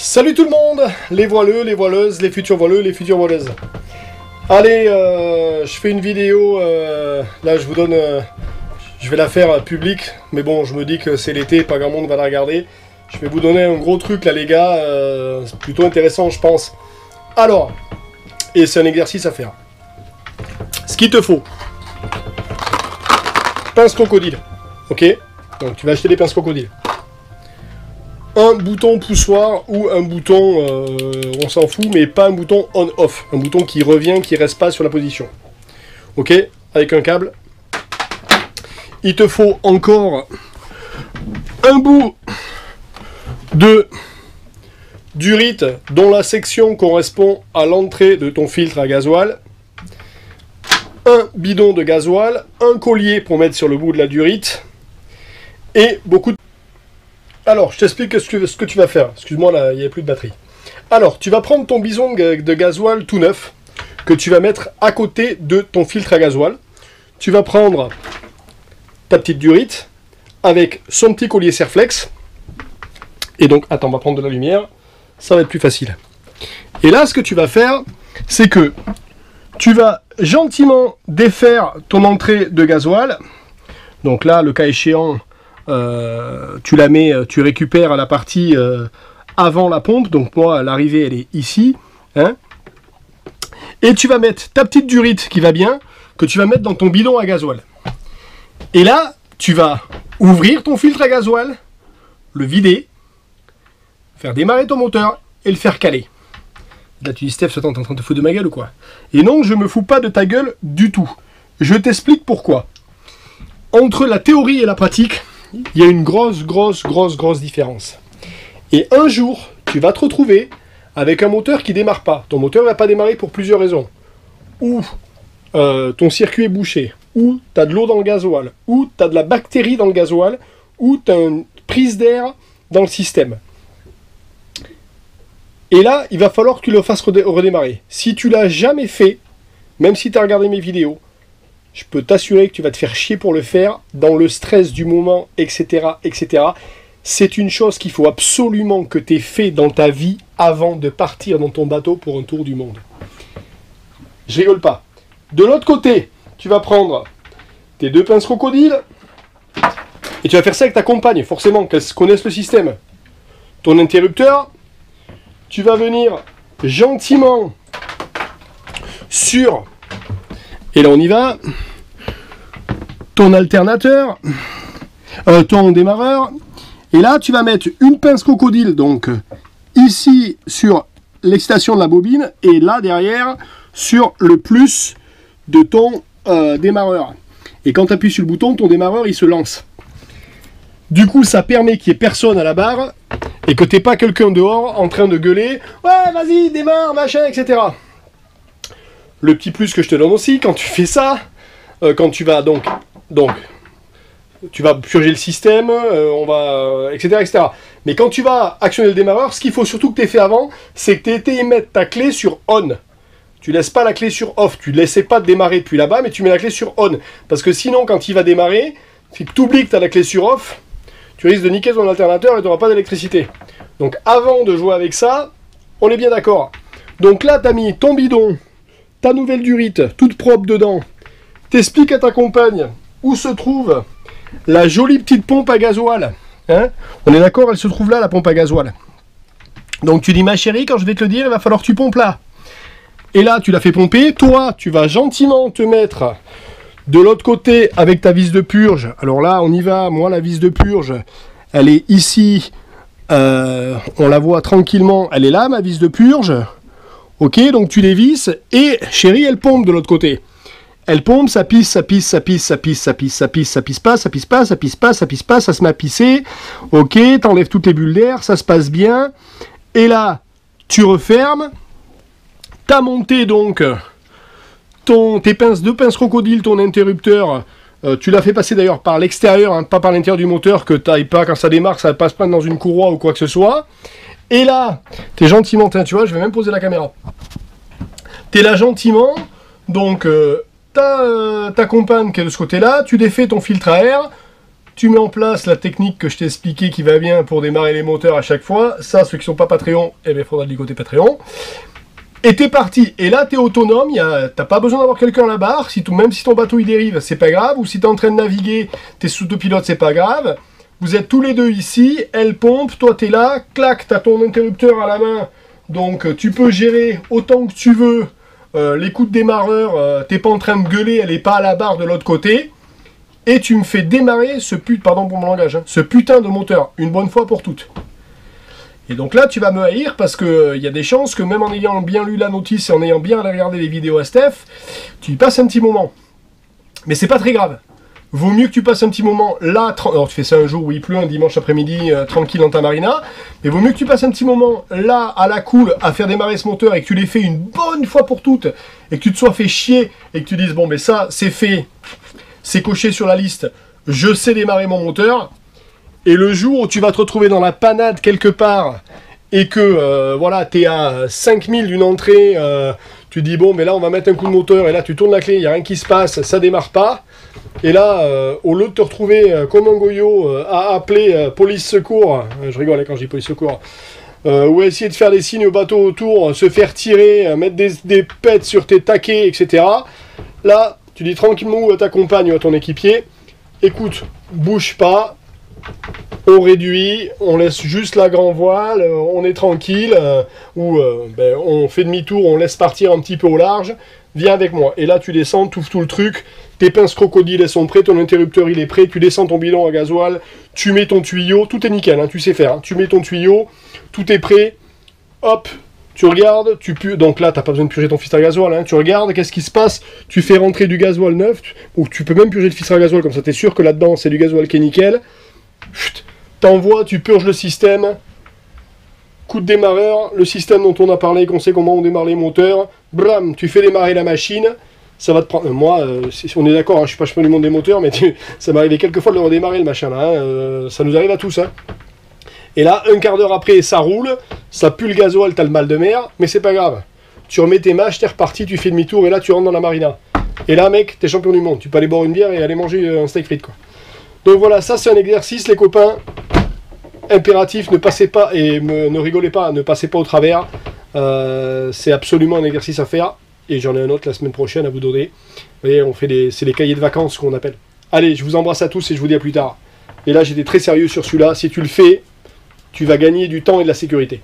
Salut tout le monde, les voileux, les voileuses, les futurs voileux, les futures voileuses. Allez, je fais une vidéo, là je vous donne, je vais la faire publique, mais bon, je me dis que c'est l'été, pas grand monde va la regarder. Je vais vous donner un gros truc là les gars, c'est plutôt intéressant je pense. Alors, et c'est un exercice à faire. Ce qu'il te faut, pince crocodile, ok? Donc tu vas acheter des pinces crocodiles. Un bouton poussoir ou un bouton, on s'en fout, mais pas un bouton on-off. Un bouton qui revient, qui reste pas sur la position. Ok? Avec un câble. Il te faut encore un bout de durite dont la section correspond à l'entrée de ton filtre à gasoil. Un bidon de gasoil, un collier pour mettre sur le bout de la durite et beaucoup de... Alors, je t'explique ce que tu vas faire. Excuse-moi, là, il n'y a plus de batterie. Alors, tu vas prendre ton bidon de gasoil tout neuf, que tu vas mettre à côté de ton filtre à gasoil. Tu vas prendre ta petite durite, avec son petit collier Serflex. Et donc, attends, on va prendre de la lumière. Ça va être plus facile. Et là, ce que tu vas faire, c'est que tu vas gentiment défaire ton entrée de gasoil. Donc là, le cas échéant... tu la mets, tu récupères la partie avant la pompe, donc moi l'arrivée elle est ici, hein, et tu vas mettre ta petite durite qui va bien, que tu vas mettre dans ton bidon à gasoil. Et là, tu vas ouvrir ton filtre à gasoil, le vider, faire démarrer ton moteur et le faire caler. Là tu dis Steph, attends, t'es en train de te foutre de ma gueule ou quoi? Et non, je me fous pas de ta gueule du tout. Je t'explique pourquoi. Entre la théorie et la pratique, il y a une grosse différence. Et un jour, tu vas te retrouver avec un moteur qui ne démarre pas. Ton moteur ne va pas démarrer pour plusieurs raisons. Ou ton circuit est bouché, ou tu as de l'eau dans le gasoil, ou tu as de la bactérie dans le gasoil, ou tu as une prise d'air dans le système. Et là, il va falloir que tu le fasses redémarrer. Si tu l'as jamais fait, même si tu as regardé mes vidéos, je peux t'assurer que tu vas te faire chier pour le faire, dans le stress du moment, etc. etc. C'est une chose qu'il faut absolument que tu aies fait dans ta vie avant de partir dans ton bateau pour un tour du monde. Je rigole pas. De l'autre côté, tu vas prendre tes deux pinces crocodiles et tu vas faire ça avec ta compagne, forcément, qu'elle connaisse le système. Ton interrupteur, tu vas venir gentiment sur... Et là on y va, ton alternateur, ton démarreur, et là tu vas mettre une pince crocodile, donc ici sur l'excitation de la bobine, et là derrière sur le plus de ton démarreur. Et quand tu appuies sur le bouton, ton démarreur il se lance. Du coup ça permet qu'il n'y ait personne à la barre, et que tu n'aies pas quelqu'un dehors en train de gueuler « Ouais vas-y démarre, machin, etc. » Le petit plus que je te donne aussi, quand tu fais ça, quand tu vas donc tu vas purger le système, etc. Mais quand tu vas actionner le démarreur, ce qu'il faut surtout que tu aies fait avant, c'est que tu aies été mettre ta clé sur on. Tu laisses pas la clé sur off, tu ne laissais pas démarrer depuis là-bas, mais tu mets la clé sur on. Parce que sinon, quand il va démarrer, si tu oublies que tu as la clé sur off, tu risques de niquer ton alternateur et tu n'auras pas d'électricité. Donc avant de jouer avec ça, on est bien d'accord. Donc là, tu as mis ton bidon, ta nouvelle durite, toute propre dedans. T'expliques à ta compagne où se trouve la jolie petite pompe à gasoil. Hein? On est d'accord, elle se trouve là, la pompe à gasoil. Donc tu dis, ma chérie, quand je vais te le dire, il va falloir que tu pompes là. Et là, tu la fais pomper. Toi, tu vas gentiment te mettre de l'autre côté avec ta vis de purge. Alors là, on y va. Moi, la vis de purge, elle est ici. On la voit tranquillement. Elle est là, ma vis de purge. Ok, donc tu dévisses et chérie, elle pompe de l'autre côté. Elle pompe, ça pisse, ça pisse, ça pisse, ça pisse, ça pisse, ça pisse, ça pisse pas, ça pisse pas, ça pisse pas, ça pisse pas, ça se met à pisser. Ok, t'enlèves toutes les bulles d'air, ça se passe bien. Et là, tu refermes. T'as monté donc tes pinces, deux pinces crocodile, ton interrupteur. Tu l'as fait passer d'ailleurs par l'extérieur, hein, pas par l'intérieur du moteur, que t'ailles pas quand ça démarre, ça passe pas dans une courroie ou quoi que ce soit. Et là, t'es gentiment, tu vois, je vais même poser la caméra. T'es là gentiment, donc ta compagne qui est de ce côté-là, tu défais ton filtre à air, tu mets en place la technique que je t'ai expliqué qui va bien pour démarrer les moteurs à chaque fois. Ça, ceux qui sont pas Patreon, eh bien, il faudra le ligoter Patreon. Et t'es parti. Et là, t'es autonome. T'as pas besoin d'avoir quelqu'un à la barre. Même si ton bateau il dérive, c'est pas grave. Ou si t'es en train de naviguer, t'es sous autopilote, c'est pas grave. Vous êtes tous les deux ici. Elle pompe, toi t'es là. Clac, t'as ton interrupteur à la main. Donc tu peux gérer autant que tu veux les coups de démarreur. T'es pas en train de gueuler. Elle est pas à la barre de l'autre côté. Et tu me fais démarrer pardon pour mon langage, hein, ce putain de moteur, une bonne fois pour toutes. Et donc là, tu vas me haïr parce que y a des chances que même en ayant bien lu la notice et en ayant bien regardé les vidéos à Steph, tu y passes un petit moment. Mais c'est pas très grave. Vaut mieux que tu passes un petit moment là, alors tu fais ça un jour où il pleut, un dimanche après-midi, tranquille dans ta marina, mais vaut mieux que tu passes un petit moment là, à la cool, à faire démarrer ce moteur et que tu l'aies fait une bonne fois pour toutes, et que tu te sois fait chier, et que tu dises, bon, mais ça, c'est fait, c'est coché sur la liste, je sais démarrer mon moteur. Et le jour où tu vas te retrouver dans la panade quelque part et que voilà, tu es à 5000 d'une entrée, tu dis bon, mais là on va mettre un coup de moteur et là tu tournes la clé, il n'y a rien qui se passe, ça démarre pas. Et là, au lieu de te retrouver comme un goyot à appeler police secours, je rigole quand je dis police secours, ou essayer de faire des signes au bateau autour, se faire tirer, mettre des pets sur tes taquets, etc. Là, tu dis tranquillement à ta compagne ou à ton équipier, écoute, bouge pas. On réduit, on laisse juste la grand voile, on est tranquille, ou on fait demi-tour, on laisse partir un petit peu au large, viens avec moi. Et là tu descends, tu ouvres tout le truc, tes pinces crocodiles elles sont prêtes, ton interrupteur il est prêt, tu descends ton bidon à gasoil, tu mets ton tuyau, tout est nickel, hein, tu sais faire, hein, tu mets ton tuyau, tout est prêt, hop, tu regardes, donc là t'as pas besoin de purger ton filtre à gasoil, hein, tu regardes, qu'est-ce qui se passe, tu fais rentrer du gasoil neuf, ou tu peux même purger le filtre à gasoil, comme ça t'es sûr que là-dedans c'est du gasoil qui est nickel. T'envoies, tu purges le système, coup de démarreur, le système dont on a parlé, qu'on sait comment on démarre les moteurs, bram, tu fais démarrer la machine, ça va te prendre, moi, si on est d'accord, hein, je suis pas champion du monde des moteurs, mais ça m'est arrivé quelques fois de le redémarrer le machin là, hein, ça nous arrive à tous, hein. Et là, un quart d'heure après, ça roule, ça pue le gasoil, t'as le mal de mer, mais c'est pas grave, tu remets tes mâches, t'es reparti, tu fais demi-tour, et là tu rentres dans la marina, et là mec, t'es champion du monde, tu peux aller boire une bière et aller manger un steak frites quoi. Donc voilà, ça c'est un exercice, les copains. Impératif, ne passez pas, et ne rigolez pas, ne passez pas au travers. C'est absolument un exercice à faire. Et j'en ai un autre la semaine prochaine à vous donner. Vous voyez, c'est les cahiers de vacances qu'on appelle. Allez, je vous embrasse à tous et je vous dis à plus tard. Et là, j'étais très sérieux sur celui-là. Si tu le fais, tu vas gagner du temps et de la sécurité.